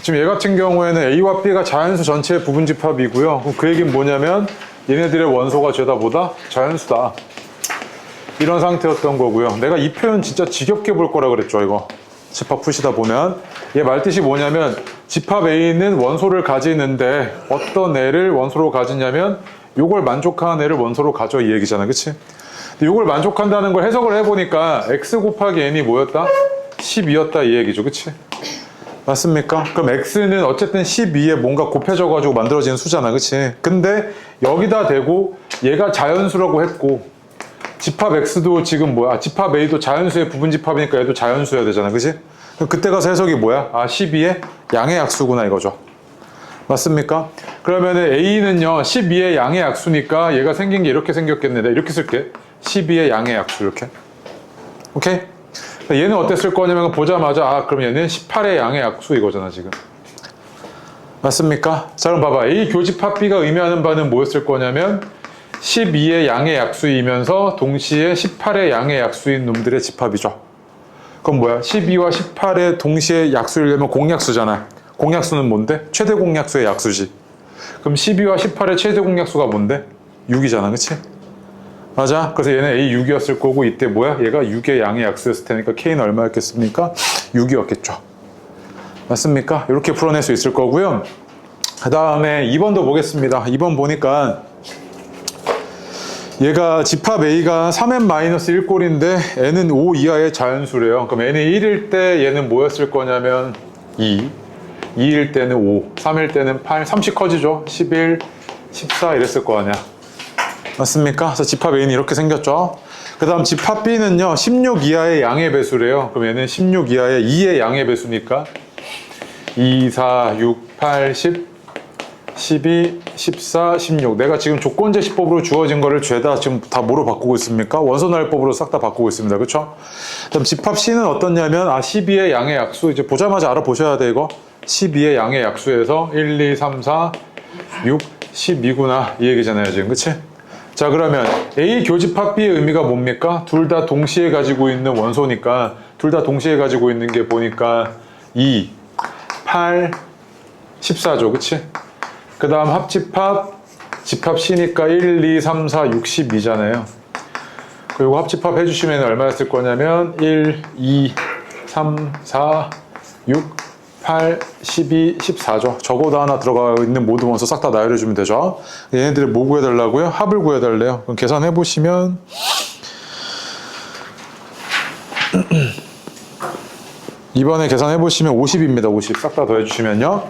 지금 얘 같은 경우에는 A와 B가 자연수 전체의 부분집합이고요. 그럼 그 얘기는 뭐냐면 얘네들의 원소가 죄다 뭐다? 자연수다. 이런 상태였던 거고요. 내가 이 표현 진짜 지겹게 볼 거라 그랬죠, 이거. 집합 푸시다 보면. 얘 말뜻이 뭐냐면 집합 A는 원소를 가지는데 어떤 애를 원소로 가지냐면 요걸 만족하는 애를 원소로 가져, 이 얘기잖아. 그치? 근데 요걸 만족한다는 걸 해석을 해보니까 x 곱하기 n이 뭐였다? 12였다, 이 얘기죠. 그치? 맞습니까? 그럼 x는 어쨌든 12에 뭔가 곱해져가지고 만들어지는 수잖아. 그치? 근데 여기다 대고 얘가 자연수라고 했고 집합 x도 지금 뭐야? 집합 a도 자연수의 부분집합이니까 얘도 자연수여야 되잖아. 그치? 그럼 그때 가서 해석이 뭐야? 아, 12의 양의 약수구나, 이거죠. 맞습니까? 그러면은 a는요 12의 양의 약수니까 얘가 생긴 게 이렇게 생겼겠네. 내가 이렇게 쓸게. 12의 양의 약수, 이렇게. 오케이? 얘는 어땠을 거냐면 보자마자 아, 그럼 얘는 18의 양의 약수 이거잖아, 지금. 맞습니까? 자, 그럼 봐봐. A 교집합 B가 의미하는 바는 뭐였을 거냐면 12의 양의 약수이면서 동시에 18의 양의 약수인 놈들의 집합이죠. 그럼 뭐야? 12와 18의 동시에 약수이려면 공약수잖아. 공약수는 뭔데? 최대 공약수의 약수지. 그럼 12와 18의 최대 공약수가 뭔데? 6이잖아. 그치? 맞아. 그래서 얘는 A6이었을 거고 이때 뭐야? 얘가 6의 양의 약수였을 테니까 K는 얼마였겠습니까? 6이었겠죠. 맞습니까? 이렇게 풀어낼 수 있을 거고요. 그 다음에 2번도 보겠습니다. 2번 보니까 얘가 집합 A가 3n-1꼴인데 n은 5 이하의 자연수래요. 그럼 n이 1일 때 얘는 뭐였을 거냐면 2, 2일 때는 5, 3일 때는 8, 3씩 커지죠. 11, 14 이랬을 거 아니야. 맞습니까? 그래서 집합 A는 이렇게 생겼죠. 그 다음 집합 B는요 16 이하의 양의 배수래요. 그럼 얘는 16 이하의 2의 양의 배수니까 2, 4, 6, 8, 10, 12, 14, 16. 내가 지금 조건제시법으로 주어진 거를 죄다 지금 다 뭐로 바꾸고 있습니까? 원소날법으로 싹 다 바꾸고 있습니다. 그렇죠? 그럼 집합 C는 어떻냐면 12의 양의 약수, 이제 보자마자 알아보셔야 돼, 이거. 12의 양의 약수에서 1, 2, 3, 4, 6, 12구나 이 얘기잖아요, 지금. 그치? 자, 그러면 A 교집합 B의 의미가 뭡니까? 둘 다 동시에 가지고 있는 원소니까 둘 다 동시에 가지고 있는 게 보니까 2, 8, 14죠. 그치? 그 다음 합집합, 집합 C니까 1, 2, 3, 4, 6, 12잖아요. 그리고 합집합 해주시면 얼마였을 거냐면 1, 2, 3, 4, 6, 8, 12, 14죠. 적어도 하나 들어가 있는 모든 원소 싹 다 나열해주면 되죠. 얘네들을 뭐 구해달라고요? 합을 구해달래요. 그럼 계산해보시면 이번에 계산해보시면 50입니다. 50. 싹 다 더해주시면요.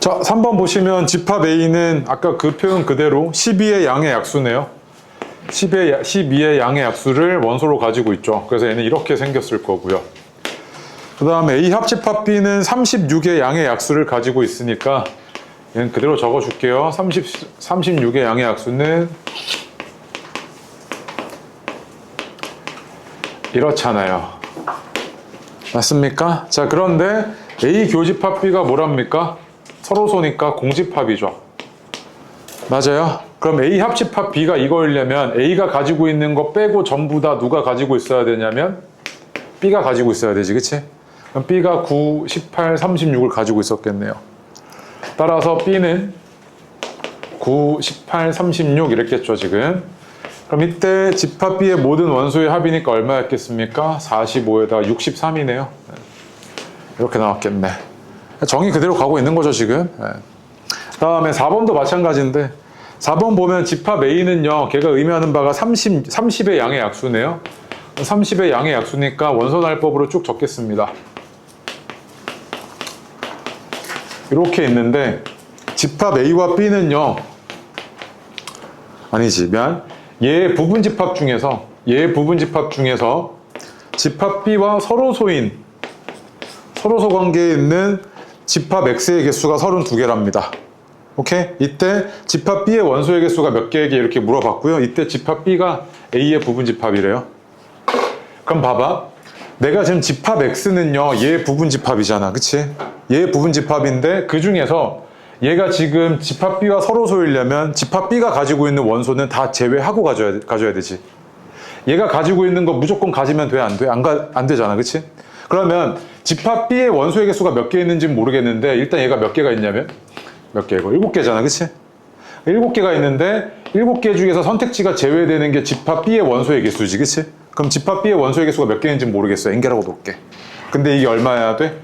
자, 3번 보시면 집합 A는 아까 그 표현 그대로 12의 양의 약수네요. 12의 양의 약수를 원소로 가지고 있죠. 그래서 얘는 이렇게 생겼을 거고요. 그 다음에 A 합집합 B는 36의 양의 약수를 가지고 있으니까 얘는 그대로 적어줄게요. 36의 양의 약수는 이렇잖아요. 맞습니까? 자, 그런데 A 교집합 B가 뭐랍니까? 서로소니까 공집합이죠. 맞아요? 그럼 A 합집합 B가 이거이려면 A가 가지고 있는 거 빼고 전부 다 누가 가지고 있어야 되냐면 B가 가지고 있어야 되지, 그치? 그럼 B가 9, 18, 36을 가지고 있었겠네요. 따라서 B는 9, 18, 36 이랬겠죠, 지금. 그럼 이때 집합 B의 모든 원소의 합이니까 얼마였겠습니까? 45에다 63이네요. 이렇게 나왔겠네. 정의 그대로 가고 있는 거죠, 지금. 다음에 4번도 마찬가지인데 4번 보면 집합 A는요, 걔가 의미하는 바가 30의 양의 약수네요. 30의 양의 약수니까 원소날법으로 쭉 적겠습니다. 이렇게 있는데 집합 A와 B는요, 아니지, 얘 부분집합 중에서 집합 B와 서로소인 서로소 관계에 있는 집합 X의 개수가 32개랍니다. 오케이? 이때 집합 B의 원소의 개수가 몇 개에게 이렇게 물어봤고요. 이때 집합 B가 A의 부분집합이래요. 그럼 봐봐. 내가 지금 집합 X는요, 얘 부분집합이잖아. 그치? 얘 부분집합인데 그 중에서 얘가 지금 집합 B와 서로소이려면 집합 B가 가지고 있는 원소는 다 제외하고 가져야 되지. 얘가 가지고 있는 거 무조건 가지면 돼? 안 돼? 안 되잖아. 그치? 그러면 집합 B의 원소의 개수가 몇 개 있는지 모르겠는데 일단 얘가 몇 개가 있냐면 몇 개고 7개잖아, 그치? 7개가 있는데 7개 중에서 선택지가 제외되는 게 집합 B의 원소의 개수지, 그치? 그럼 집합 B의 원소의 개수가 몇 개인지 모르겠어. N개라고 놓을게. 근데 이게 얼마야 돼?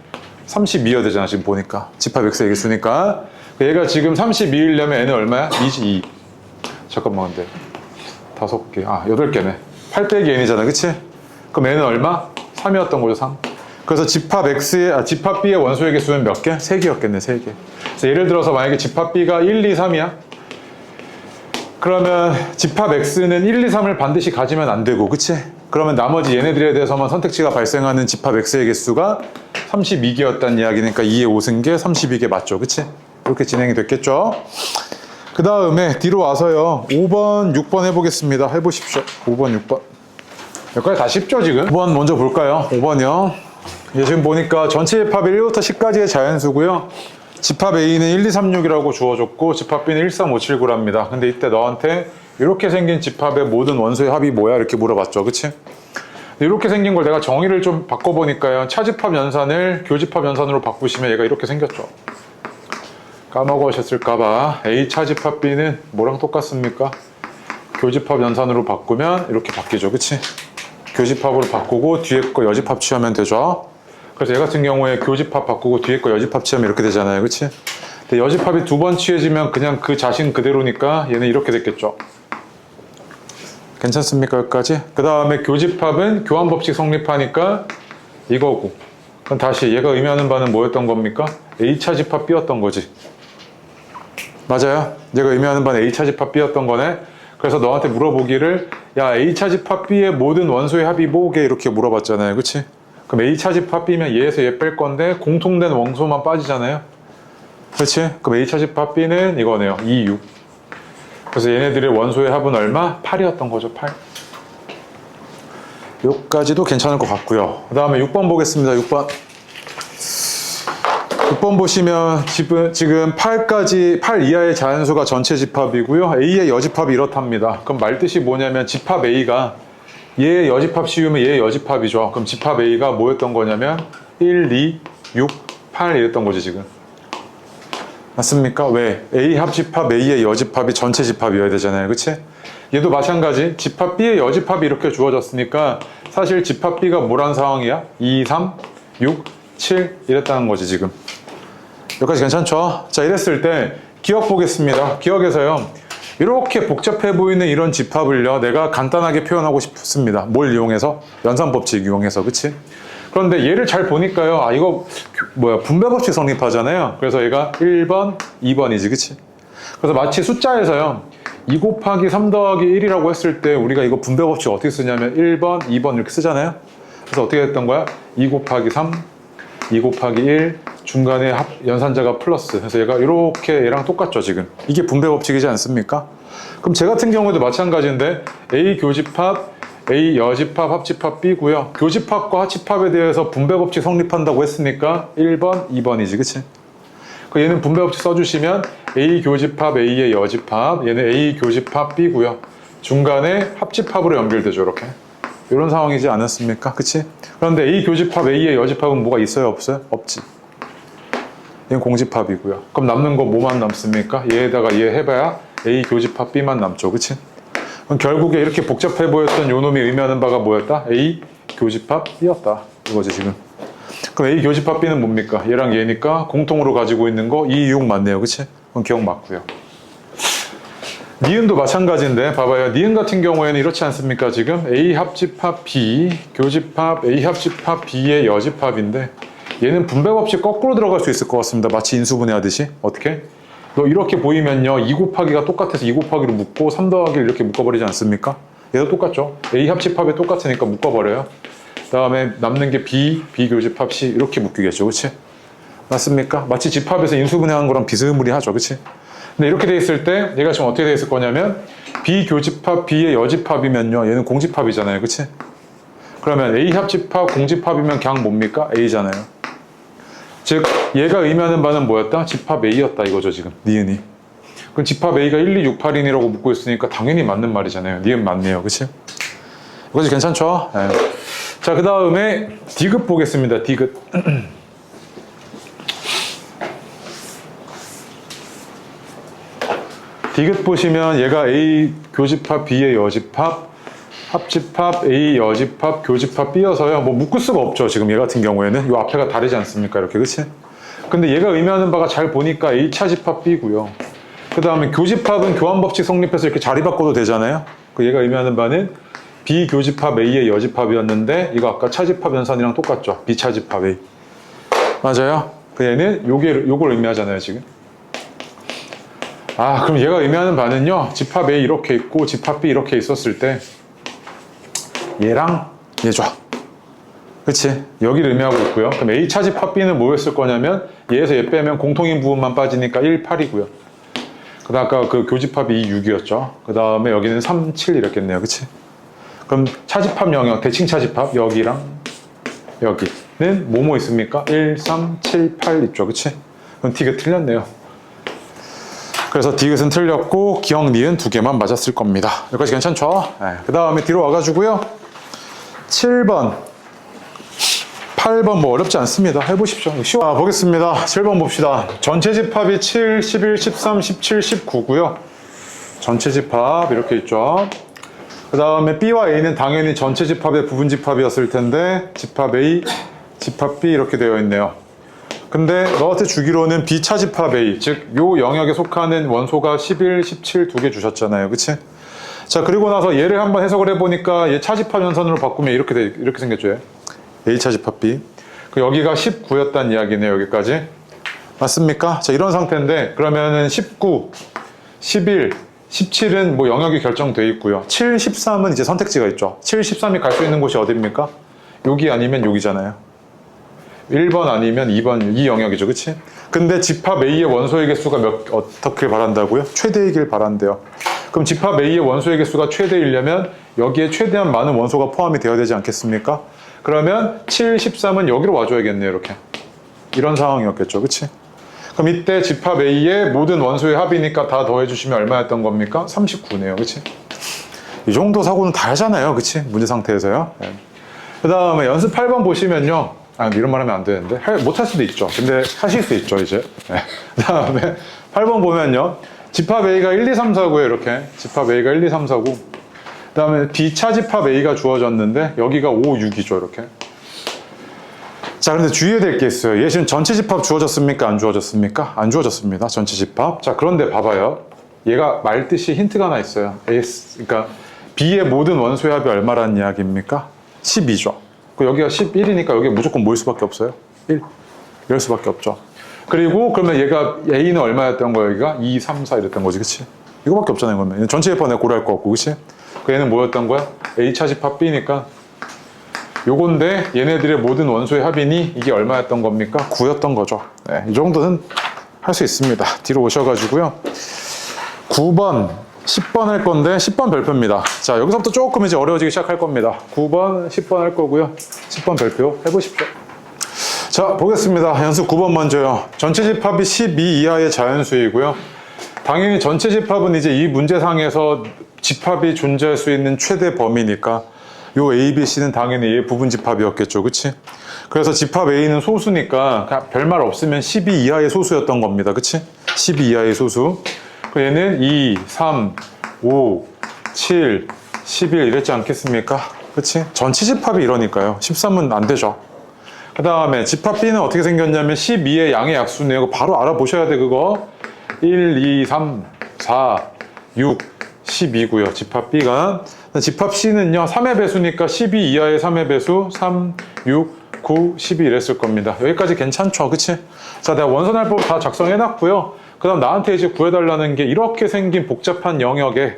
32여야 되잖아, 지금 보니까. 집합 X의 개수니까. 얘가 지금 32이려면 N은 얼마야? 2지, 2. 잠깐만, 근데. 5개. 8개네. 8 빼기 N이잖아, 그치? 그럼 N은 얼마? 3이었던 거죠, 3. 그래서 집합 집합 B의 원소의 개수는 몇 개? 3개였겠네, 3개. 그래서 예를 들어서 만약에 집합 B가 1, 2, 3이야. 그러면 집합 X는 1, 2, 3을 반드시 가지면 안 되고, 그치? 그러면 나머지 얘네들에 대해서만 선택지가 발생하는 집합 X의 개수가 32개였다는 이야기니까 2의 5승계 32개 맞죠, 그치? 이렇게 진행이 됐겠죠? 그 다음에 뒤로 와서요 5번, 6번 해보겠습니다. 해보십시오. 5번, 6번. 여기까지 다 쉽죠, 지금? 5번 먼저 볼까요? 5번이요. 지금 보니까 전체 집합이 1부터 10까지의 자연수고요. 집합 A는 1, 2, 3, 6이라고 주어졌고 집합 B는 1, 3, 5, 7, 9랍니다. 근데 이때 너한테 이렇게 생긴 집합의 모든 원소의 합이 뭐야? 이렇게 물어봤죠, 그치? 이렇게 생긴 걸 내가 정의를 좀 바꿔보니까요. 차집합 연산을 교집합 연산으로 바꾸시면 얘가 이렇게 생겼죠. 까먹으셨을까봐 A 차집합 B는 뭐랑 똑같습니까? 교집합 연산으로 바꾸면 이렇게 바뀌죠, 그치? 교집합으로 바꾸고 뒤에 거 여집합 취하면 되죠. 그래서 얘 같은 경우에 교집합 바꾸고 뒤에 거 여집합 취하면 이렇게 되잖아요, 그치? 근데 여집합이 2번 취해지면 그냥 그 자신 그대로니까 얘는 이렇게 됐겠죠. 괜찮습니까, 여기까지? 그 다음에 교집합은 교환법칙 성립하니까 이거고. 그럼 다시 얘가 의미하는 바는 뭐였던 겁니까? A차 집합 B였던 거지. 맞아요? 얘가 의미하는 바는 A차 집합 B였던 거네. 그래서 너한테 물어보기를 야, A차 집합 B의 모든 원소의 합이 뭐게? 이렇게 물어봤잖아요, 그치? 그럼 A차 집합 B면 얘에서 얘 뺄 건데 공통된 원소만 빠지잖아요, 그렇지? 그럼 A차 집합 B는 이거네요, 2, 6. 그래서 얘네들의 원소의 합은 얼마? 8이었던 거죠, 8. 여기까지도 괜찮을 것 같고요. 그 다음에 6번 보겠습니다. 6번. 6번 보시면 지금 8까지 8 이하의 자연수가 전체 집합이고요. A의 여집합이 이렇답니다. 그럼 말뜻이 뭐냐면 집합 A가 얘의 여집합 씌우면 얘의 여집합이죠. 그럼 집합 A가 뭐였던 거냐면 1, 2, 6, 8 이랬던 거지, 지금. 맞습니까? 왜? A 합집합 A의 여집합이 전체 집합이어야 되잖아요, 그치? 얘도 마찬가지. 집합 B의 여집합이 이렇게 주어졌으니까 사실 집합 B가 뭐란 상황이야? 2, 3, 6, 7 이랬다는 거지, 지금. 여기까지 괜찮죠? 자, 이랬을 때 기억 보겠습니다. 기억에서요, 이렇게 복잡해 보이는 이런 집합을요, 내가 간단하게 표현하고 싶습니다. 뭘 이용해서? 연산법칙 이용해서, 그치? 그런데 얘를 잘 보니까요, 이거 분배법칙 성립하잖아요. 그래서 얘가 1번, 2번이지, 그치? 그래서 마치 숫자에서요, 2 곱하기 3 더하기 1이라고 했을 때 우리가 이거 분배법칙 어떻게 쓰냐면 1번, 2번 이렇게 쓰잖아요. 그래서 어떻게 됐던 거야? 2 곱하기 3, 2 곱하기 1, 중간에 연산자가 플러스. 그래서 얘가 이렇게 얘랑 똑같죠, 지금. 이게 분배법칙이지 않습니까? 그럼 제 같은 경우에도 마찬가지인데 A 교집합, A 여집합, 합집합 B고요. 교집합과 합집합에 대해서 분배법칙 성립한다고 했으니까 1번, 2번이지, 그치? 얘는 분배법칙 써주시면 A 교집합, A의 여집합, 얘는 A 교집합 B고요. 중간에 합집합으로 연결되죠, 이렇게. 이런 상황이지 않았습니까? 그치? 그런데 A 교집합, A의 여집합은 뭐가 있어요, 없어요? 없지. 얘는 공집합이고요. 그럼 남는 거 뭐만 남습니까? 얘에다가 얘 해봐야 A 교집합 B만 남죠, 그치? 그럼 결국에 이렇게 복잡해 보였던 요 놈이 의미하는 바가 뭐였다? A 교집합 B였다. 이거지, 지금. 그럼 A 교집합 B는 뭡니까? 얘랑 얘니까 공통으로 가지고 있는 거 2, 6 맞네요, 그치? 그럼 기억 맞고요. 니은도 마찬가지인데 봐봐요. 니은 같은 경우에는 이렇지 않습니까? 지금 A 합집합 B, 교집합 A 합집합 B의 여집합인데 얘는 분배법칙 거꾸로 들어갈 수 있을 것 같습니다. 마치 인수분해하듯이. 어떻게? 너 이렇게 보이면요, 2 곱하기가 똑같아서 2 곱하기로 묶고 3 더하기를 이렇게 묶어버리지 않습니까? 얘도 똑같죠. A 합집합에 똑같으니까 묶어버려요. 그 다음에 남는 게 B, B 교집합 C 이렇게 묶이겠죠, 그치? 맞습니까? 마치 집합에서 인수분해하는 거랑 비스무리하죠, 그치? 근데 이렇게 돼 있을 때 얘가 지금 어떻게 돼 있을 거냐면 B 교집합 B의 여집합이면요, 얘는 공집합이잖아요, 그치? 그러면 A 합집합 공집합이면 그냥 뭡니까? A잖아요. 즉 얘가 의미하는 바는 뭐였다? 집합 A였다 이거죠, 지금 니은이. 그럼 집합 A가 1, 2, 6, 8인이라고 묻고 있으니까 당연히 맞는 말이잖아요. 니은 맞네요, 그치? 이거지 괜찮죠? 네. 자, 그 다음에 디귿 보겠습니다. 디귿. 디귿 보시면 얘가 A 교집합 B의 여집합, 합집합 A 여집합 교집합 B여서요. 뭐 묶을 수가 없죠. 지금 얘 같은 경우에는 이 앞에가 다르지 않습니까? 이렇게, 그치? 근데 얘가 의미하는 바가 잘 보니까 A 차집합 B고요. 그 다음에 교집합은 교환법칙 성립해서 이렇게 자리 바꿔도 되잖아요. 그 얘가 의미하는 바는 B 교집합 A의 여집합이었는데 이거 아까 차집합 연산이랑 똑같죠. B 차집합 A. 맞아요. 그 얘는 요걸 의미하잖아요, 지금. 아, 그럼 얘가 의미하는 바는요, 집합 A 이렇게 있고 집합 B 이렇게 있었을 때 얘랑 얘죠. 그치? 여기를 의미하고 있고요. 그럼 A 차집합 B는 뭐였을 거냐면 얘에서 얘 빼면 공통인 부분만 빠지니까 1, 8이고요. 그 다음 아까 그 교집합이 2, 6이었죠. 그 다음에 여기는 3, 7 이랬겠네요. 그치? 그럼 차집합 영역, 대칭 차집합 여기랑 여기는 뭐뭐 있습니까? 1, 3, 7, 8 있죠. 그치? 그럼 디귿 틀렸네요. 그래서 디귿은 틀렸고 기역, 니은 두 개만 맞았을 겁니다. 여기까지 괜찮죠? 네. 그 다음에 뒤로 와가지고요. 7번 8번 뭐 어렵지 않습니다. 해보십시오. 쉬워. 보겠습니다. 7번 봅시다. 전체 집합이 7, 11, 13, 17, 19고요. 전체 집합 이렇게 있죠. 그 다음에 B와 A는 당연히 전체 집합의 부분 집합이었을 텐데 집합 A, 집합 B 이렇게 되어 있네요. 근데 너한테 주기로는 B 차집합 A, 즉 요 영역에 속하는 원소가 11, 17 두 개 주셨잖아요. 그치? 자, 그리고 나서 얘를 한번 해석을 해보니까 얘 차집합 연산으로 바꾸면 이렇게 생겼죠. 얘. A 차집합 B. 여기가 19였다는 이야기네요. 여기까지. 맞습니까? 자, 이런 상태인데 그러면은 19, 11, 17은 뭐 영역이 결정되어 있고요. 7, 13은 이제 선택지가 있죠. 7, 13이 갈 수 있는 곳이 어디입니까? 여기 아니면 여기잖아요. 1번 아니면 2번 이 영역이죠. 그치? 근데 집합 A의 원소의 개수가 어떻게 바란다고요? 최대이길 바란대요. 그럼 집합 A의 원소의 개수가 최대이려면 여기에 최대한 많은 원소가 포함이 되어야 되지 않겠습니까? 그러면 7, 13은 여기로 와줘야겠네요. 이렇게. 이런 상황이었겠죠. 그치? 그럼 이때 집합 A의 모든 원소의 합이니까 다 더해주시면 얼마였던 겁니까? 39네요. 그치? 이 정도 사고는 다 하잖아요. 그치? 문제 상태에서요. 네. 그 다음에 연습 8번 보시면요. 아, 이런 말 하면 안 되는데. 못할 수도 있죠. 근데 하실 수 있죠, 이제. 네. 그 다음에 8번 보면요. 집합 A가 1, 2, 3, 4고요. 이렇게. 집합 A가 1, 2, 3, 4고. 그 다음에 B차 집합 A가 주어졌는데 여기가 5, 6이죠. 이렇게. 자, 그런데 주의해야 될 게 있어요. 얘 지금 전체 집합 주어졌습니까? 안 주어졌습니까? 안 주어졌습니다. 전체 집합. 자, 그런데 봐봐요. 얘가 말뜻이 힌트가 하나 있어요. 그러니까 B의 모든 원소의 합이 얼마라는 이야기입니까? 12죠. 여기가 11이니까 여기 무조건 모일 수밖에 없어요. 1. 이럴 수밖에 없죠. 그리고 그러면 얘가 A는 얼마였던 거예요? 여기가 2, 3, 4 이랬던 거지. 그치? 이거밖에 없잖아요. 그러면 전체 집합 내가 고려할 거 없고. 그치? 그 얘는 뭐였던 거야? A차 집합 B니까 요건데 얘네들의 모든 원소의 합이니 이게 얼마였던 겁니까? 9였던 거죠. 네, 이 정도는 할 수 있습니다. 뒤로 오셔가지고요. 9번, 10번 할 건데 10번 별표입니다. 자, 여기서부터 조금 이제 어려워지기 시작할 겁니다. 9번, 10번 할 거고요. 10번 별표 해보십시오. 자, 보겠습니다. 연습 9번 먼저요. 전체 집합이 12 이하의 자연수이고요. 당연히 전체 집합은 이제 이 문제상에서 집합이 존재할 수 있는 최대 범위니까 요 A, B, C는 당연히 얘 부분 집합이었겠죠. 그치? 그래서 집합 A는 소수니까 별말 없으면 12 이하의 소수였던 겁니다. 그치? 12 이하의 소수. 얘는 2, 3, 5, 7, 11 이랬지 않겠습니까? 그치? 전체 집합이 이러니까요. 13은 안 되죠. 그 다음에 집합 B는 어떻게 생겼냐면 12의 양의 약수네요. 바로 알아보셔야 돼, 그거. 1, 2, 3, 4, 6, 12고요. 집합 B가. 집합 C는요. 3의 배수니까 12 이하의 3의 배수 3, 6, 9, 12 이랬을 겁니다. 여기까지 괜찮죠? 그치? 자, 내가 원선할법 다 작성해놨고요. 그 다음 나한테 이제 구해달라는 게 이렇게 생긴 복잡한 영역에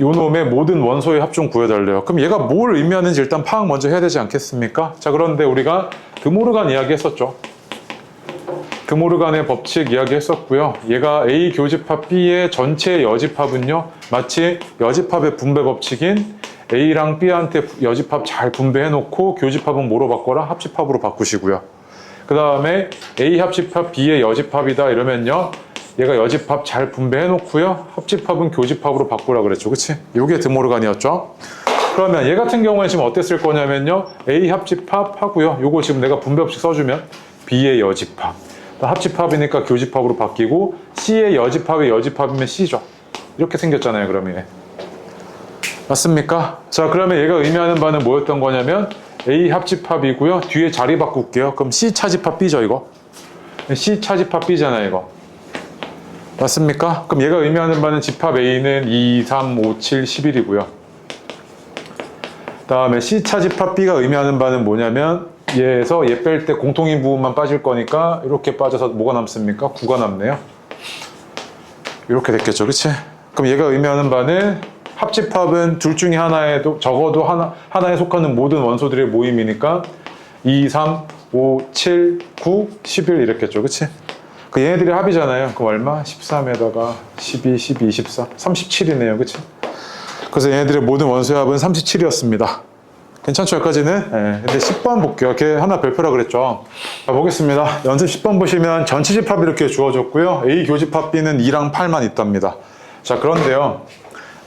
요놈의 모든 원소의 합 좀 구해달래요. 그럼 얘가 뭘 의미하는지 일단 파악 먼저 해야 되지 않겠습니까? 자, 그런데 우리가 드모르간 이야기 했었죠. 드모르간의 법칙 이야기 했었고요. 얘가 A 교집합 B의 전체 여집합은요. 마치 여집합의 분배 법칙인 A랑 B한테 여집합 잘 분배해놓고 교집합은 뭐로 바꿔라? 합집합으로 바꾸시고요. 그 다음에 A 합집합 B의 여집합이다 이러면요. 얘가 여집합 잘 분배해놓고요. 합집합은 교집합으로 바꾸라 그랬죠. 그치? 요게 드모르간이었죠. 그러면 얘 같은 경우에 지금 어땠을 거냐면요. A 합집합 하고요. 요거 지금 내가 분배법칙 써주면 B의 여집합. 합집합이니까 교집합으로 바뀌고 C의 여집합의 여집합이면 C죠. 이렇게 생겼잖아요. 그러면 맞습니까? 자, 그러면 얘가 의미하는 바는 뭐였던 거냐면 A 합집합이고요. 뒤에 자리 바꿀게요. 그럼 C 차집합 B죠, 이거. C 차집합 B잖아요, 이거. 맞습니까? 그럼 얘가 의미하는 바는 집합 A는 2, 3, 5, 7, 11이고요. 다음에 C 차집합 B가 의미하는 바는 뭐냐면 얘에서 얘 뺄 때 공통인 부분만 빠질 거니까 이렇게 빠져서 뭐가 남습니까? 9가 남네요. 이렇게 됐겠죠, 그치? 그럼 얘가 의미하는 바는 합집합은 둘 중에 하나에도 적어도 하나에 속하는 모든 원소들의 모임이니까 2, 3, 5, 7, 9, 11 이랬겠죠, 그치? 그 얘네들이 합이잖아요. 그럼 얼마? 13에다가 12, 12, 24, 37이네요, 그치? 그래서 얘네들의 모든 원소의 합은 37이었습니다. 괜찮죠, 여기까지는? 네. 근데 10번 볼게요. 이렇게 하나 별표라 그랬죠. 자, 보겠습니다. 연습 10번 보시면 전체 집합이 이렇게 주어졌고요. A 교집합 B는 2랑 8만 있답니다. 자, 그런데요.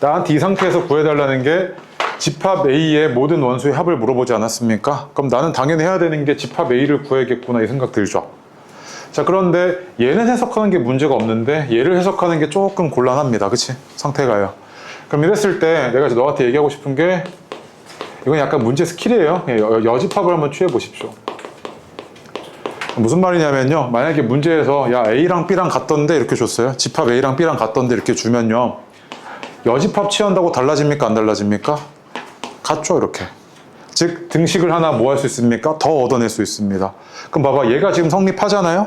나한테 이 상태에서 구해달라는 게 집합 A의 모든 원소의 합을 물어보지 않았습니까? 그럼 나는 당연히 해야 되는 게 집합 A를 구해야겠구나 이 생각 들죠. 자, 그런데 얘는 해석하는 게 문제가 없는데 얘를 해석하는 게 조금 곤란합니다. 그치? 상태가요. 그럼 이랬을 때 내가 너한테 얘기하고 싶은 게 이건 약간 문제 스킬이에요. 여집합을 한번 취해 보십시오. 무슨 말이냐면요. 만약에 문제에서 야 A랑 B랑 같던데 이렇게 줬어요. 집합 A랑 B랑 같던데 이렇게 주면요. 여집합 취한다고 달라집니까? 안 달라집니까? 같죠, 이렇게. 즉 등식을 하나 뭐 할 수 있습니까? 더 얻어낼 수 있습니다. 그럼 봐봐, 얘가 지금 성립하잖아요.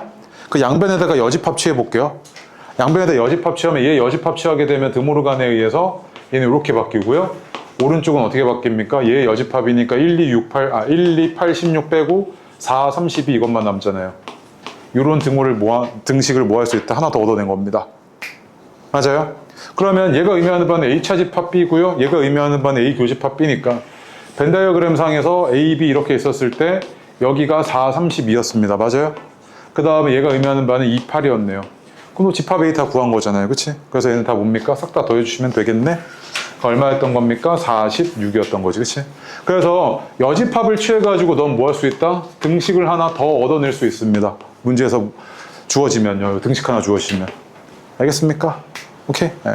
그 양변에다가 여집합 취해 볼게요. 양변에다 여집합 취하면 얘 여집합 취하게 되면 드모르간에 의해서 얘는 이렇게 바뀌고요. 오른쪽은 어떻게 바뀝니까? 얘 여집합이니까 1, 2, 6, 8, 1, 2, 8, 16 빼고 4, 32 이것만 남잖아요. 이런 등식을 뭐 할 수 있다? 하나 더 얻어낸 겁니다. 맞아요? 그러면 얘가 의미하는 바는 A 차집합 B고요. 얘가 의미하는 바는 A 교집합 B니까 벤 다이어그램 상에서 A, B 이렇게 있었을 때 여기가 4, 32였습니다. 맞아요? 그 다음에 얘가 의미하는 바는 2, 8이었네요. 그럼 집합 A 다 구한 거잖아요. 그치? 그래서 얘는 다 뭡니까? 싹 다 더해주시면 되겠네? 얼마였던 겁니까? 46이었던 거지. 그치? 그래서 여집합을 취해가지고 넌 뭐 할 수 있다? 등식을 하나 더 얻어낼 수 있습니다. 문제에서 주어지면요. 등식 하나 주어지면. 알겠습니까? 오케이. 네.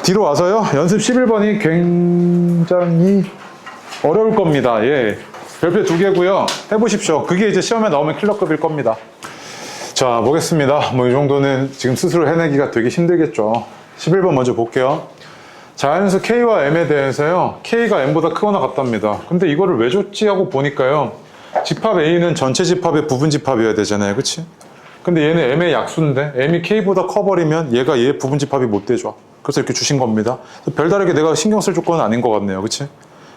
뒤로 와서요. 연습 11번이 굉장히 어려울 겁니다. 예. 별표 2개고요. 해보십시오. 그게 이제 시험에 나오면 킬러급일 겁니다. 자, 보겠습니다. 뭐 이 정도는 지금 스스로 해내기가 되게 힘들겠죠. 11번 먼저 볼게요. 자연수 K와 M에 대해서요. K가 M보다 크거나 같답니다. 근데 이거를 왜 줬지 하고 보니까요. 집합 A는 전체 집합의 부분 집합이어야 되잖아요. 그치? 근데 얘는 M의 약수인데 M이 K보다 커버리면 얘가 얘 부분 집합이 못 되죠. 그래서 이렇게 주신 겁니다. 별다르게 내가 신경 쓸 조건은 아닌 것 같네요. 그치?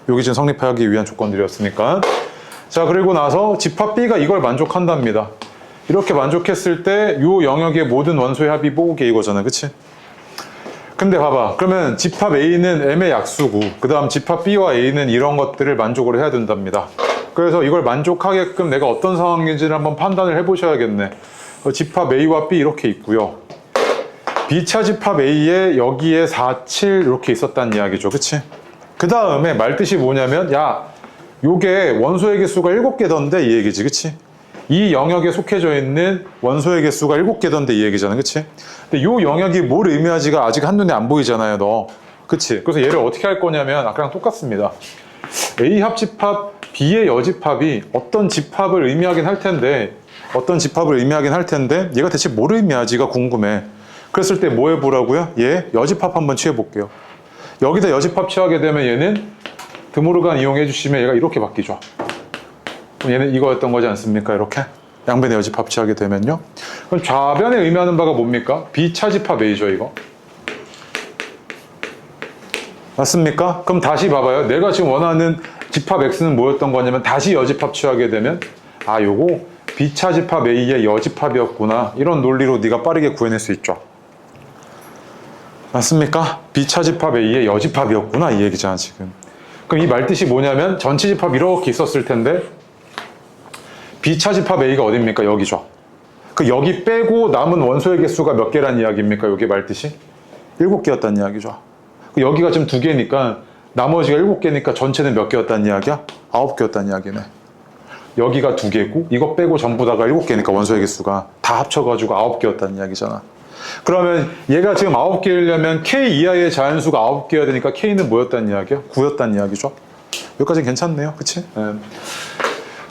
여기 지금 성립하기 위한 조건들이었으니까. 자, 그리고 나서 집합 B가 이걸 만족한답니다. 이렇게 만족했을 때 이 영역의 모든 원소의 합이 뽀개 이거잖아. 그치? 근데 봐봐. 그러면 집합 A는 M의 약수고 그 다음 집합 B와 A는 이런 것들을 만족을 해야 된답니다. 그래서 이걸 만족하게끔 내가 어떤 상황인지를 한번 판단을 해보셔야겠네. 집합 A와 B 이렇게 있고요. B차 집합 A에 여기에 4, 7 이렇게 있었다는 이야기죠. 그치? 그 다음에 말뜻이 뭐냐면 야 요게 원소의 개수가 7개던데 이 얘기지. 그치? 이 영역에 속해져 있는 원소의 개수가 7개던데 이 얘기잖아. 그치? 근데 요 영역이 뭘 의미하지가 아직 한눈에 안 보이잖아요. 너. 그치? 그래서 얘를 어떻게 할 거냐면 아까랑 똑같습니다. A 합집합 B의 여집합이 어떤 집합을 의미하긴 할 텐데 얘가 대체 뭘 의미하지가 궁금해. 그랬을 때 뭐 해보라고요? 얘 여집합 한번 취해볼게요. 여기다 여집합 취하게 되면 얘는 드모르간 이용해 주시면 얘가 이렇게 바뀌죠. 그럼 얘는 이거였던 거지 않습니까? 이렇게 양변의 여집합 취하게 되면요. 그럼 좌변에 의미하는 바가 뭡니까? B차 집합 A죠, 이거. 맞습니까? 그럼 다시 봐봐요. 내가 지금 원하는 집합 X는 뭐였던 거냐면 다시 여집합 취하게 되면 아, 요거 B차 집합 A의 여집합이었구나. 이런 논리로 네가 빠르게 구해낼 수 있죠. 맞습니까? B차 집합 A의 여집합이었구나 이 얘기잖아 지금. 그럼 이 말뜻이 뭐냐면 전체 집합 이렇게 있었을 텐데 B차 집합 A가 어딥니까? 여기죠. 그 여기 빼고 남은 원소의 개수가 몇 개란 이야기입니까? 여기 말뜻이 7개였다는 이야기죠. 여기가 지금 2개니까 나머지가 7개니까 전체는 몇 개였다는 이야기야? 9개였다는 이야기네. 여기가 2개고 이거 빼고 전부 다가 7개니까 원소의 개수가 다 합쳐가지고 9개였다는 이야기잖아. 그러면 얘가 지금 9개이려면 K 이하의 자연수가 9개여야 되니까 K는 뭐였다는 이야기야? 9였다는 이야기죠. 여기까지는 괜찮네요. 그치? 네.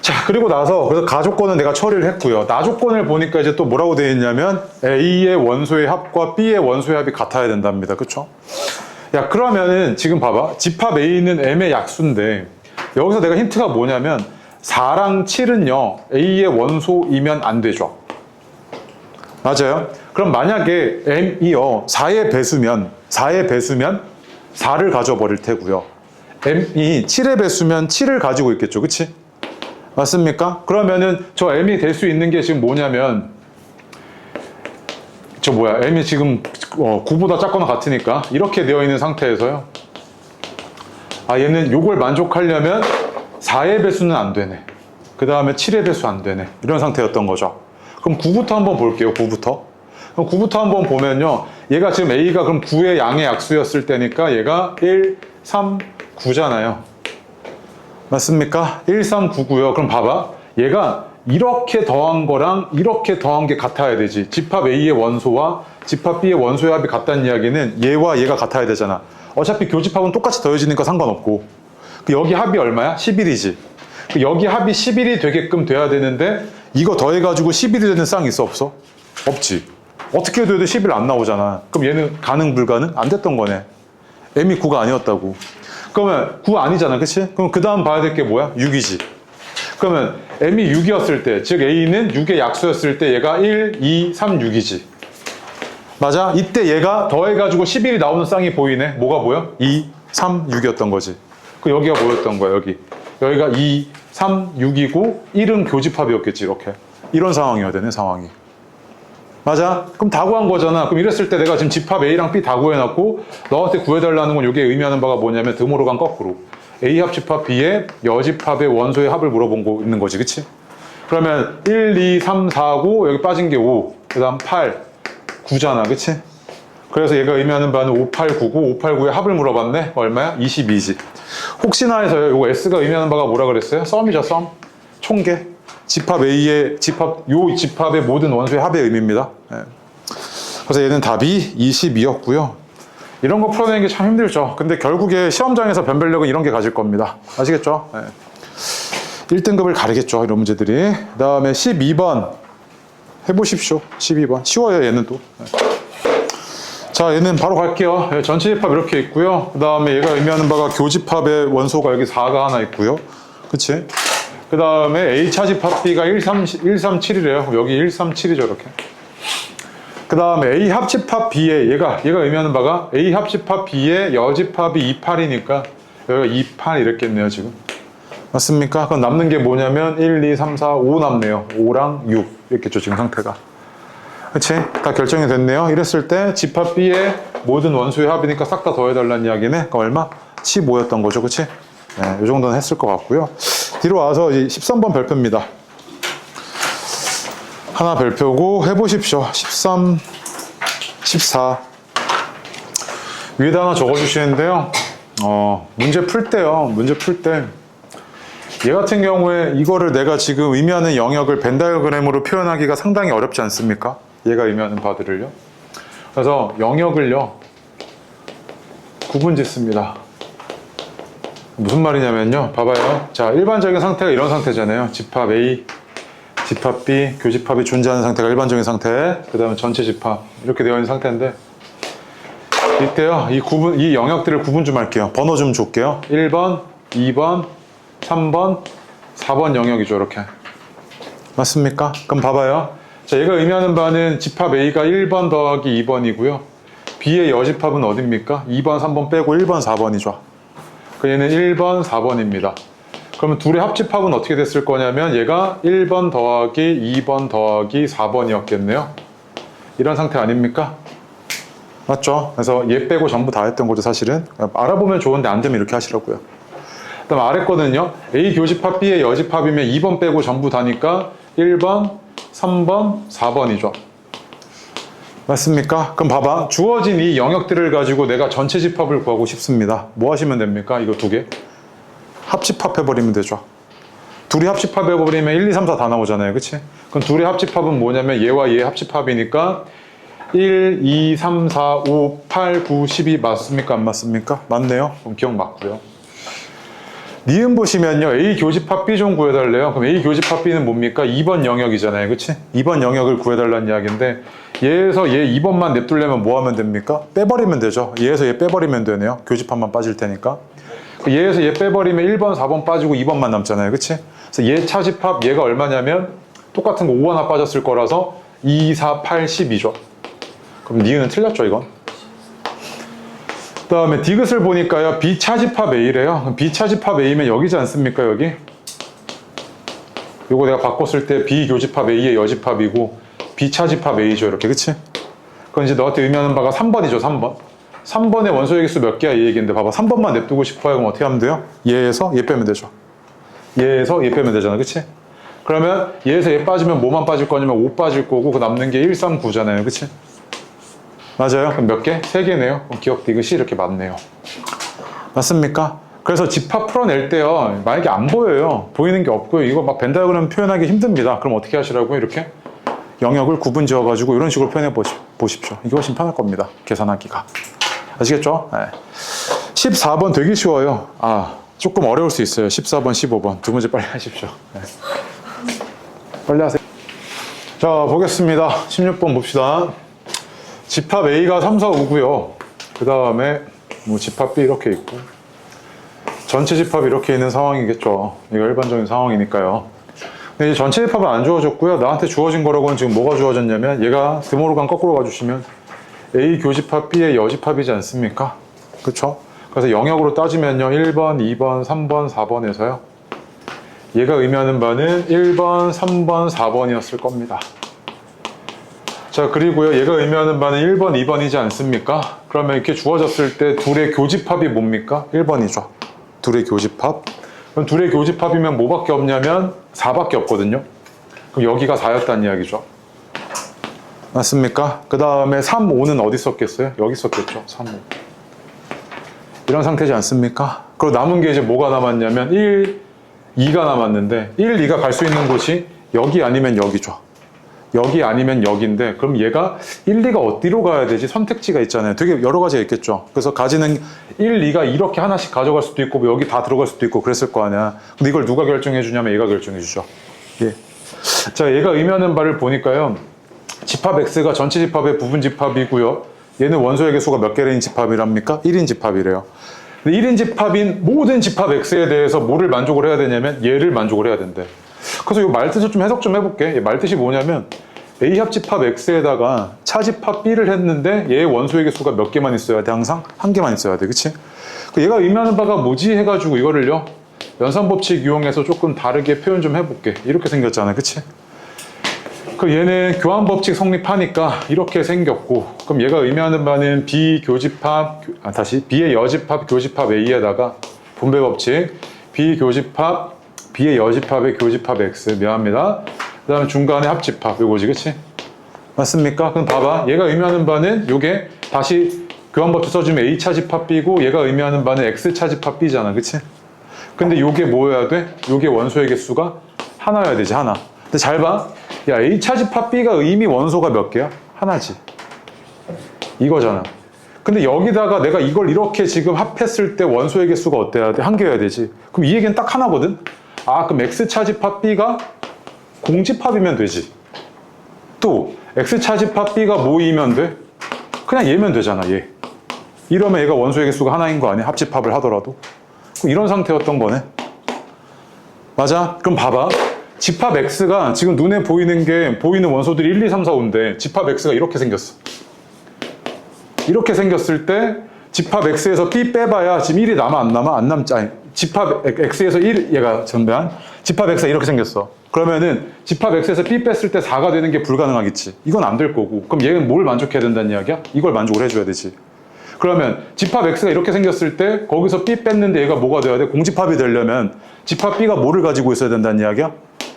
자, 그리고 나서 그래서 가조건은 내가 처리를 했고요. 나조건을 보니까 이제 또 뭐라고 되어 있냐면 A의 원소의 합과 B의 원소의 합이 같아야 된답니다. 그쵸? 야, 그러면은 지금 봐봐. 집합 A는 M의 약수인데 여기서 내가 힌트가 뭐냐면 4랑 7은요 A의 원소이면 안 되죠. 맞아요? 그럼 만약에 M이요 4의 배수면 4를 가져버릴 테고요. M이 7의 배수면 7을 가지고 있겠죠. 그치? 맞습니까? 그러면은 저 M이 될 수 있는 게 지금 뭐냐면 M이 지금 9보다 작거나 같으니까 이렇게 되어 있는 상태에서요. 아, 얘는 요걸 만족하려면 4의 배수는 안 되네. 그 다음에 7의 배수 안 되네. 이런 상태였던 거죠. 그럼 9부터 한번 볼게요. 9부터. 그럼 9부터 한번 보면요. 얘가 지금 A가 그럼 9의 양의 약수였을 때니까 얘가 1, 3, 9잖아요. 맞습니까? 1, 3, 9고요. 그럼 봐봐. 얘가 이렇게 더한 거랑 이렇게 더한 게 같아야 되지. 집합 A의 원소와 집합 B의 원소의 합이 같다는 이야기는 얘와 얘가 같아야 되잖아. 어차피 교집합은 똑같이 더해지니까 상관없고. 여기 합이 얼마야? 11이지. 여기 합이 11이 되게끔 돼야 되는데 이거 더해가지고 11이 되는 쌍이 있어? 없어? 없지. 어떻게 해도 11 안 나오잖아. 그럼 얘는 가능 불가능? 안 됐던 거네. M이 9가 아니었다고. 그러면 9 아니잖아. 그치? 그럼 그 다음 봐야 될 게 뭐야? 6이지. 그러면 M이 6이었을 때, 즉 A는 6의 약수였을 때 얘가 1, 2, 3, 6이지. 맞아? 이때 얘가 더해가지고 11이 나오는 쌍이 보이네. 뭐가 보여? 2, 3, 6이었던 거지. 그 여기가 뭐였던 거야? 여기가 2, 3, 6이고 1은 교집합이었겠지. 이렇게. 이런 상황이어야 되네. 상황이. 맞아? 그럼 다 구한 거잖아. 그럼 이랬을 때 내가 지금 집합 A랑 B 다 구해놨고 너한테 구해달라는 건 이게 의미하는 바가 뭐냐면 듬으로 간 거꾸로 A합 집합 B의 여집합의 원소의 합을 물어본 거 있는 거지. 그치? 그러면 1, 2, 3, 4고 여기 빠진 게 5, 그 다음 8, 9잖아. 그치? 그래서 얘가 의미하는 바는 5, 8, 9고 5, 8, 9의 합을 물어봤네. 얼마야? 22지. 혹시나 해서요. 이거 S가 의미하는 바가 뭐라 그랬어요? 썸이죠. 썸. 총계. 집합 A의 요 집합의 모든 원소의 합의 의미입니다. 네. 그래서 얘는 답이 22였고요. 이런 거 풀어내는 게 참 힘들죠. 근데 결국에 시험장에서 변별력은 이런 게 가질 겁니다. 아시겠죠? 네. 1등급을 가리겠죠. 이런 문제들이. 그 다음에 12번 해보십시오. 12번. 쉬워요. 얘는 또. 네. 자, 얘는 바로 갈게요. 전체 집합 이렇게 있고요. 그 다음에 얘가 의미하는 바가 교집합의 원소가 여기 4가 하나 있고요. 그치? 그 다음에 A차 집합 B가 137이래요. 여기 137이죠, 이렇게. 그 다음에 A 합집합 B의 얘가 의미하는 바가 A 합집합 B의 여집합이 28이니까 여기가 28 이랬겠네요, 지금. 맞습니까? 그럼 남는 게 뭐냐면 1, 2, 3, 4, 5 남네요. 5랑 6 이렇겠죠, 지금 상태가. 그치? 다 결정이 됐네요. 이랬을 때 집합 B의 모든 원소의 합이니까 싹 다 더해달라는 이야기네. 그러니까 얼마? 15였던 거죠, 그치? 네, 이 정도는 했을 것 같고요. 뒤로 와서 13번 별표입니다. 하나 별표고 해보십시오. 13, 14 위에다 하나 적어주시는데요. 문제 풀 때요. 문제 풀 때 얘 같은 경우에 이거를 내가 지금 의미하는 영역을 벤 다이어그램으로 표현하기가 상당히 어렵지 않습니까? 얘가 의미하는 바들을요. 그래서 영역을요 구분 짓습니다. 무슨 말이냐면요. 봐봐요. 자, 일반적인 상태가 이런 상태잖아요. 집합 A, 집합 B, 교집합이 존재하는 상태가 일반적인 상태. 그 다음에 전체 집합. 이렇게 되어 있는 상태인데 이때요. 이 영역들을 구분 좀 할게요. 번호 좀 줄게요. 1번, 2번, 3번, 4번 영역이죠. 이렇게. 맞습니까? 그럼 봐봐요. 자, 얘가 의미하는 바는 집합 A가 1번 더하기 2번이고요. B의 여집합은 어딥니까? 2번, 3번 빼고 1번, 4번이죠. 그 얘는 1번, 4번입니다. 그러면 둘의 합집합은 어떻게 됐을 거냐면 얘가 1번 더하기 2번 더하기 4번이었겠네요. 이런 상태 아닙니까? 맞죠? 그래서 얘 빼고 전부 다 했던 거죠, 사실은. 알아보면 좋은데 안 되면 이렇게 하시라고요. 그 다음 아래 거는요. A 교집합 B의 여집합이면 2번 빼고 전부 다니까 1번, 3번, 4번이죠. 맞습니까? 그럼 봐봐. 주어진 이 영역들을 가지고 내가 전체 집합을 구하고 싶습니다. 뭐 하시면 됩니까? 이거 두 개. 합집합해버리면 되죠. 둘이 합집합해버리면 1, 2, 3, 4 다 나오잖아요. 그치? 그럼 둘의 합집합은 뭐냐면 얘와 얘의 합집합이니까 1, 2, 3, 4, 5, 8, 9, 12 맞습니까? 안 맞습니까? 맞네요. 그럼 기억 맞고요. 니은 보시면요. A 교집합 B 좀 구해달래요. 그럼 A 교집합 B는 뭡니까? 2번 영역이잖아요. 그치? 2번 영역을 구해달라는 이야기인데 얘에서 얘 2번만 냅두려면 뭐 하면 됩니까? 빼버리면 되죠. 얘에서 얘 빼버리면 되네요. 교집합만 빠질 테니까. 얘에서 얘 빼버리면 1번, 4번 빠지고 2번만 남잖아요. 그치? 그래서 얘 차집합 얘가 얼마냐면 똑같은 거 5 하나 빠졌을 거라서 2, 4, 8, 12죠. 그럼 니은은 틀렸죠, 이건? 그 다음에 디귿을 보니까요. B 차집합 A래요. B 차집합 A면 여기지 않습니까, 여기? 요거 내가 바꿨을 때 B 교집합 A의 여집합이고 B 차집합 A죠, 이렇게. 그치? 그건 이제 너한테 의미하는 바가 3번이죠, 3번. 3번의 원소의 개수 몇 개야, 이 얘기인데 봐봐. 3번만 냅두고 싶어요. 그럼 어떻게 하면 돼요? 얘에서 얘 빼면 되죠. 얘에서 얘 빼면 되잖아, 그치? 그러면 얘에서 얘 빠지면 뭐만 빠질 거냐면 5 빠질 거고 그 남는 게 1, 3, 9잖아요, 그치? 맞아요. 그럼 몇 개? 3개네요. 기억 디귿이 이렇게 맞네요. 맞습니까? 그래서 집합 풀어낼 때요. 만약에 안 보여요. 보이는 게 없고요. 이거 막 벤 다이어그램 표현하기 힘듭니다. 그럼 어떻게 하시라고요? 이렇게 영역을 구분 지어가지고 이런 식으로 표현해 보십시오. 이게 훨씬 편할 겁니다. 계산하기가. 아시겠죠? 네. 14번 되게 쉬워요. 조금 어려울 수 있어요. 14번, 15번. 두 문제 빨리 하십시오. 네. 빨리 하세요. 자, 보겠습니다. 16번 봅시다. 집합 A가 3, 4, 5고요. 그 다음에 뭐 집합 B 이렇게 있고 전체 집합이 이렇게 있는 상황이겠죠. 이거 일반적인 상황이니까요. 근데 이제 전체 집합은 안 주어졌고요. 나한테 주어진 거라고는 지금 뭐가 주어졌냐면 얘가 드모르간 거꾸로 가주시면 A 교집합 B의 여집합이지 않습니까? 그쵸? 그래서 영역으로 따지면요. 1번, 2번, 3번, 4번에서요. 얘가 의미하는 바는 1번, 3번, 4번이었을 겁니다. 자, 그리고요. 얘가 의미하는 바는 1번, 2번이지 않습니까? 그러면 이렇게 주어졌을 때 둘의 교집합이 뭡니까? 1번이죠. 둘의 교집합. 그럼 둘의 교집합이면 뭐밖에 없냐면 4밖에 없거든요. 그럼 여기가 4였다는 이야기죠. 맞습니까? 그 다음에 3, 5는 어디 있었겠어요? 여기 있었겠죠. 3, 5. 이런 상태지 않습니까? 그리고 남은 게 이제 뭐가 남았냐면 1, 2가 남았는데 1, 2가 갈 수 있는 곳이 여기 아니면 여기죠. 여기 아니면 여기인데 그럼 얘가 1, 2가 어디로 가야 되지? 선택지가 있잖아요. 되게 여러 가지가 있겠죠. 그래서 가지는 1, 2가 이렇게 하나씩 가져갈 수도 있고 뭐 여기 다 들어갈 수도 있고 그랬을 거 아니야. 근데 이걸 누가 결정해 주냐면 얘가 결정해 주죠. 예. 자, 얘가 의미하는 바를 보니까요. 집합 X가 전체 집합의 부분 집합이고요. 얘는 원소의 개수가 몇 개인 집합이랍니까? 1인 집합이래요. 근데 1인 집합인 모든 집합 X에 대해서 뭐를 만족을 해야 되냐면 얘를 만족을 해야 된대. 그래서 이 말뜻을 좀 해석 좀 해볼게. 말뜻이 뭐냐면 A 합집합 X에다가 차집합 B를 했는데 얘의 원소의 개수가 몇 개만 있어야 돼? 항상 한 개만 있어야 돼. 그치? 얘가 의미하는 바가 뭐지? 해가지고 이거를요. 연산법칙 이용해서 조금 다르게 표현 좀 해볼게. 이렇게 생겼잖아. 그치? 그 얘는 교환법칙 성립하니까 이렇게 생겼고 그럼 얘가 의미하는 바는 B 교집합 B의 여집합 교집합 A에다가 분배법칙 B 교집합 B의 여집합의 교집합 X 미안합니다. 그 다음에 중간에 합집합 요거지 그치? 맞습니까? 그럼 봐봐 얘가 의미하는 바는 요게 다시 교환법칙 써주면 A 차집합 B고 얘가 의미하는 바는 X 차집합 B잖아 그치? 근데 요게 뭐여야 돼? 요게 원소의 개수가 하나여야 되지 하나. 근데 잘 봐. 야, A 차집합 B가 의미 원소가 몇 개야? 하나지. 이거잖아. 근데 여기다가 내가 이걸 이렇게 지금 합했을 때 원소의 개수가 어때야 돼? 한 개여야 되지. 그럼 이 얘기는 딱 하나거든? 그럼 X 차집합 B가 공집합이면 되지. 또 X 차집합 B가 뭐이면 돼? 그냥 얘면 되잖아, 얘. 이러면 얘가 원소의 개수가 하나인 거 아니야? 합집합을 하더라도. 그럼 이런 상태였던 거네. 맞아? 그럼 봐봐. 집합 X가 지금 눈에 보이는 게 보이는 원소들이 1, 2, 3, 4, 5인데 집합 X가 이렇게 생겼어. 이렇게 생겼을 때 집합 X에서 B 빼봐야 지금 1이 남아 안 남아? 안 남지. 아니 집합 X에서 1 얘가 전배한 집합 X가 이렇게 생겼어. 그러면은 집합 X에서 B 뺐을 때 4가 되는 게 불가능하겠지. 이건 안 될 거고. 그럼 얘는 뭘 만족해야 된다는 이야기야? 이걸 만족을 해줘야 되지. 그러면 집합 X가 이렇게 생겼을 때 거기서 B 뺐는데 얘가 뭐가 돼야 돼? 공집합이 되려면 집합 B가 뭐를 가지고 있어야 된다는 이야기야?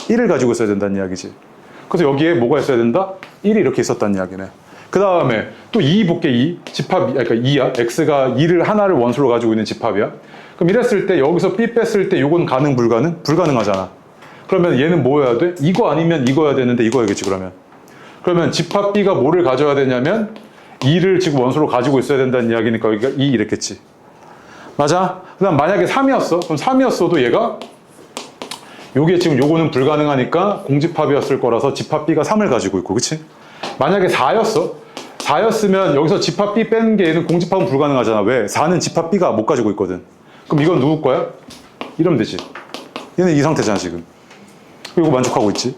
1을 가지고 있어야 된다는 이야기지. 그래서 여기에 뭐가 있어야 된다? 1이 이렇게 있었다는 이야기네. 그 다음에 또 2 볼게. 2 집합, 그러니까 2야. x가 2를 하나를 원소로 가지고 있는 집합이야. 그럼 이랬을 때 여기서 b 뺐을 때 요건 가능 불가능? 불가능하잖아. 그러면 얘는 뭐여야 돼? 이거 아니면 이거야 되는데 이거야겠지. 그러면 집합 b가 뭐를 가져야 되냐면 2를 지금 원소로 가지고 있어야 된다는 이야기니까 여기가 2 이랬겠지. 맞아? 그 다음 만약에 3이었어. 그럼 3이었어도 얘가 요게 지금 요거는 불가능하니까 공집합이었을 거라서 집합 b가 3을 가지고 있고, 그치? 만약에 4였어. 4였으면 여기서 집합 b 뺀 게 얘는 공집합은 불가능하잖아. 왜? 4는 집합 b가 못 가지고 있거든. 그럼 이건 누구 거야? 이러면 되지. 얘는 이 상태잖아 지금. 이거 만족하고 있지.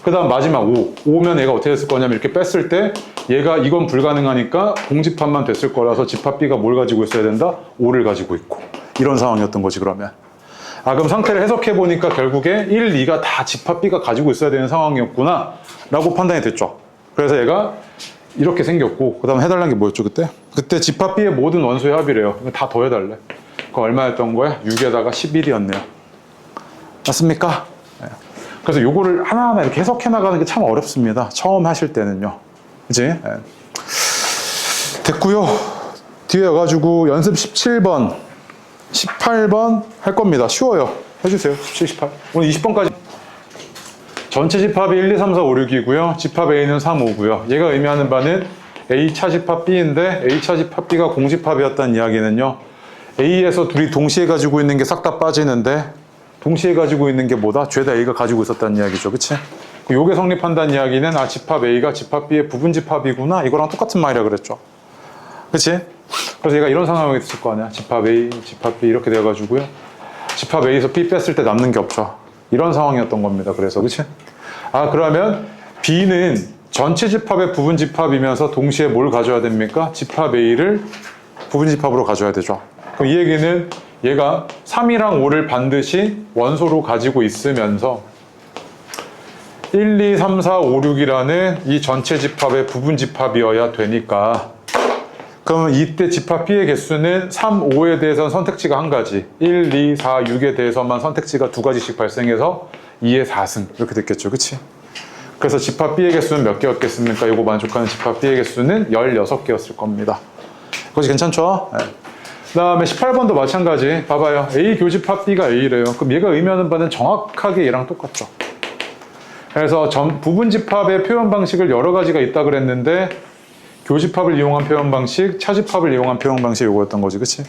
그 다음 마지막 5. 5면 얘가 어떻게 됐을 거냐면 이렇게 뺐을 때 얘가 이건 불가능하니까 공집합만 됐을 거라서 집합 b가 뭘 가지고 있어야 된다? 5를 가지고 있고. 이런 상황이었던 거지 그러면. 그럼 상태를 해석해 보니까 결국에 1, 2가 다 집합 b가 가지고 있어야 되는 상황이었구나 라고 판단이 됐죠. 그래서 얘가 이렇게 생겼고, 그 다음에 해달라는 게 뭐였죠 그때? 그때 집합 b의 모든 원소의 합이래요. 다 더해달래. 그거 얼마였던 거야? 6에다가 11이었네요. 맞습니까? 네. 그래서 요거를 하나하나 이렇게 해석해 나가는 게 참 어렵습니다. 처음 하실 때는요. 그치? 네. 됐고요. 뒤에 와가지고 연습 17번, 18번 할 겁니다. 쉬워요. 해주세요. 17, 18. 오늘 20번까지. 전체 집합이 1, 2, 3, 4, 5, 6이고요. 집합 A는 3, 5고요. 얘가 의미하는 바는 A차 집합 B인데 A차 집합 B가 공집합이었다는 이야기는요. A에서 둘이 동시에 가지고 있는 게 싹 다 빠지는데 동시에 가지고 있는 게 뭐다? 죄다 A가 가지고 있었다는 이야기죠. 그치? 요게 성립한다는 이야기는 집합 A가 집합 B의 부분 집합이구나. 이거랑 똑같은 말이라 그랬죠. 그치? 그래서 얘가 이런 상황이 있을 거 아니야. 집합 A, 집합 B 이렇게 돼가지고요. 집합 A에서 B 뺐을 때 남는 게 없죠. 이런 상황이었던 겁니다. 그래서 그치? 그러면 B는 전체 집합의 부분 집합이면서 동시에 뭘 가져야 됩니까? 집합 A를 부분 집합으로 가져야 되죠. 그럼 이 얘기는 얘가 3이랑 5를 반드시 원소로 가지고 있으면서 1, 2, 3, 4, 5, 6이라는 이 전체 집합의 부분 집합이어야 되니까, 그러면 이때 집합 B의 개수는 3, 5에 대해서는 선택지가 한 가지, 1, 2, 4, 6에 대해서만 선택지가 두 가지씩 발생해서 2의 4승 이렇게 됐겠죠. 그치? 그래서 집합 B의 개수는 몇 개였겠습니까? 이거 만족하는 집합 B의 개수는 16개였을 겁니다. 그것이 괜찮죠? 네. 그 다음에 18번도 마찬가지. 봐봐요. A 교집합 B가 A래요. 그럼 얘가 의미하는 바는 정확하게 얘랑 똑같죠. 그래서 부분 집합의 표현 방식을 여러 가지가 있다 그랬는데 교집합을 이용한 표현 방식, 차집합을 이용한 표현 방식이 이거였던 거지. 그치?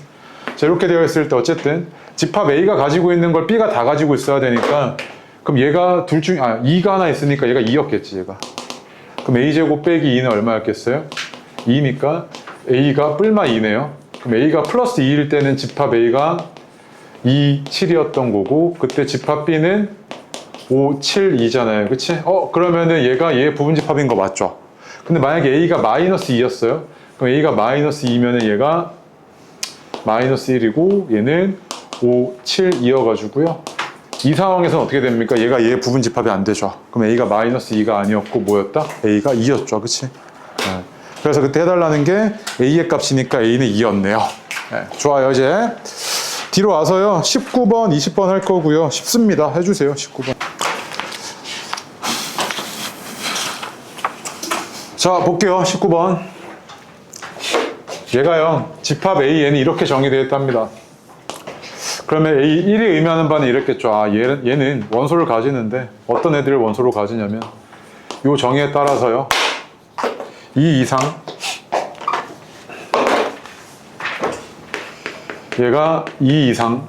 자, 이렇게 되어 있을 때 어쨌든 집합 A가 가지고 있는 걸 B가 다 가지고 있어야 되니까, 그럼 얘가 둘 중에 2가 하나 있으니까 얘가 2였겠지. 얘가. 그럼 A제곱 빼기 2는 얼마였겠어요? 2니까 A가 뿔마 2네요. 그럼 A가 플러스 2일 때는 집합 A가 2, 7이었던 거고, 그때 집합 B는 5, 7, 2잖아요. 그치? 그러면은 얘가 얘 부분 집합인 거 맞죠? 근데 만약에 A가 마이너스 2였어요? 그럼 A가 마이너스 2면은 얘가 마이너스 1이고, 얘는 5, 7, 2여가지고요. 이 상황에서는 어떻게 됩니까? 얘가 얘 부분 집합이 안 되죠. 그럼 A가 마이너스 2가 아니었고, 뭐였다? A가 2였죠. 그치? 네. 그래서 그때 해달라는 게 A의 값이니까 A는 2였네요. 네, 좋아요. 이제 뒤로 와서요. 19번, 20번 할 거고요. 쉽습니다. 해주세요. 19번. 자, 볼게요. 19번. 얘가요. 집합 AN이 이렇게 정의되어 있답니다. 그러면 A1이 의미하는 바는 이랬겠죠. 얘는 원소를 가지는데 어떤 애들을 원소로 가지냐면 이 정의에 따라서요. 2 이상 얘가 2 이상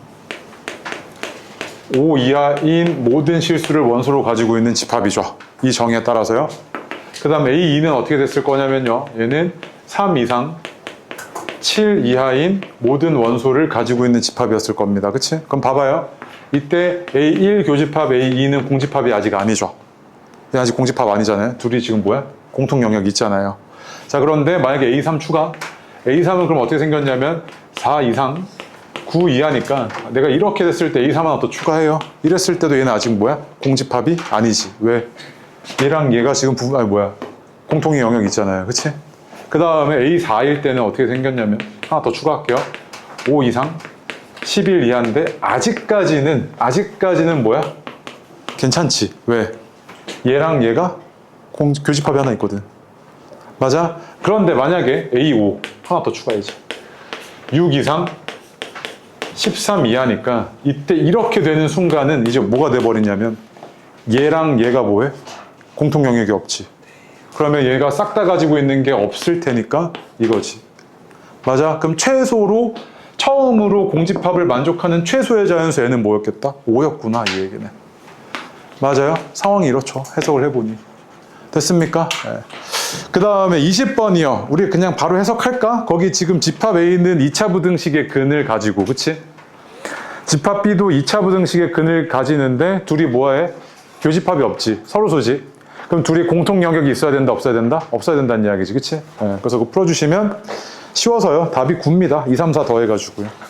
5 이하인 모든 실수를 원소로 가지고 있는 집합이죠. 이 정의에 따라서요. 그 다음 A2는 어떻게 됐을 거냐면요. 얘는 3 이상 7 이하인 모든 원소를 가지고 있는 집합이었을 겁니다. 그치? 그럼 봐봐요. 이때 A1 교집합 A2는 공집합이 아직 아니죠. 아직 공집합 아니잖아요. 둘이 지금 뭐야? 공통 영역이 있잖아요. 자, 그런데 만약에 A3 추가. A3은 그럼 어떻게 생겼냐면 4 이상 9 이하니까 내가 이렇게 됐을 때 A3 하나 더 추가해요. 이랬을 때도 얘는 아직 뭐야? 공집합이 아니지. 왜? 얘랑 얘가 지금 공통의 영역이 있잖아요. 그치? 그 다음에 A4일 때는 어떻게 생겼냐면 하나 더 추가할게요. 5 이상 11 이하인데 아직까지는 뭐야? 괜찮지. 왜? 얘랑 얘가 교집합이 하나 있거든. 맞아? 그런데 만약에 A5 하나 더 추가해야지. 6 이상 13 이하니까 이때 이렇게 되는 순간은 이제 뭐가 돼버리냐면 얘랑 얘가 뭐해? 공통 영역이 없지. 그러면 얘가 싹 다 가지고 있는 게 없을 테니까 이거지. 맞아? 그럼 최소로 처음으로 공집합을 만족하는 최소의 자연수 N은 뭐였겠다? 5였구나 이 얘기는. 맞아요? 상황이 이렇죠. 해석을 해보니. 됐습니까? 네. 그 다음에 20번이요. 우리 그냥 바로 해석할까? 거기 지금 집합 A는 2차 부등식의 근을 가지고, 그치? 집합 B도 2차 부등식의 근을 가지는데 둘이 뭐해? 교집합이 없지. 서로 소지. 그럼 둘이 공통 영역이 있어야 된다, 없어야 된다? 없어야 된다는 이야기지, 그치? 네. 그래서 그거 풀어주시면 쉬워서요. 답이 9입니다. 2, 3, 4 더해가지고요.